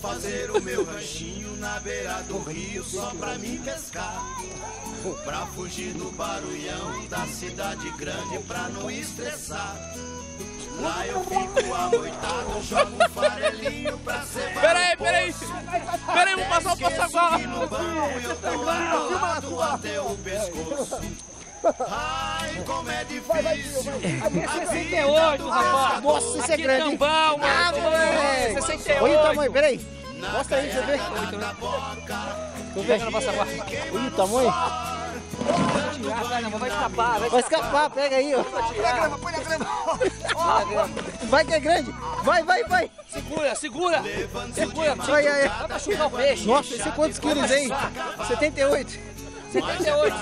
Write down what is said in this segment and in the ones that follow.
fazer o meu ranchinho na beira do rio só pra me pescar. Pra fugir do barulhão da cidade grande pra não estressar. Lá eu fico amoitado, jogo um farelinho pra ser. Peraí, vou passar o passaguá. No banco eu tô atolado até o pescoço. Ai, como é difícil. Aqui 68, rapaz. Nossa, isso é grande. Aqui Tambão, Ah, moleque. 68. Olha o tamanho, peraí. Mostra aí pra você ver. Tô vendo na passaguá. Olha o tamanho. Vai escapar, Vai escapar, pega aí, ó. Põe na grama. Vai que é grande. Vai. Segura. Ai. Dá pra chutar o peixe. Nossa, esse é quantos quilos aí? 78. 78.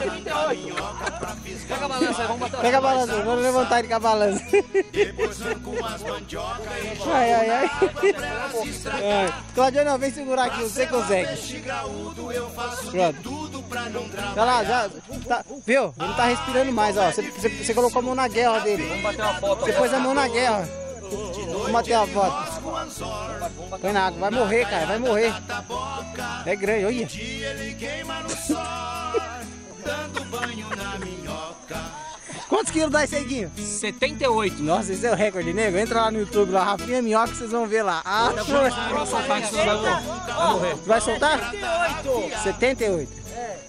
Pega a balança aí, vamos bater. Pega a balança, vamos levantar ele com a balança. Depois com as mandioca e joga Ai. pra estragar. Claudiano, vem segurar aqui, você consegue. Peixe graúdo eu faço Pronto. tudo pra não Olha lá, trabalhar. já. Tá, viu? Ele tá respirando mais, ó. Você colocou a mão na guerra dele. Vamos bater uma foto. Você pôs a mão na guerra. Vamos bater a foto. Com anzol, Põe na água. Vai morrer, cara. Vai morrer. da boca. É grande, olha. Dia ele queima no sol, dando banho na minhoca. Quantos quilos dá esse aí, Guinho? 78. Nossa, esse é o recorde, nego. Entra lá no YouTube, lá, Rafinha Minhoca, vocês vão ver lá. Ah, Vai morrer. vai soltar? 78.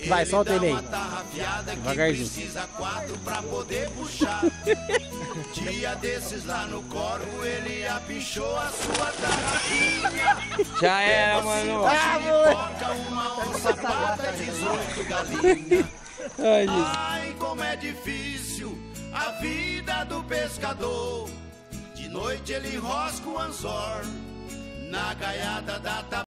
Vai, solta ele aí. Tarrafiada que Devagarzinho. precisa 4 pra poder puxar. Dia desses lá no corvo ele apichou a sua tarrafinha. Já era, mano. Ah, moleque. Toca uma onça pata, 18 galinhas. Ai, Jesus. Ai, como é difícil a vida do pescador. De noite ele rosca o anzol na gaiada da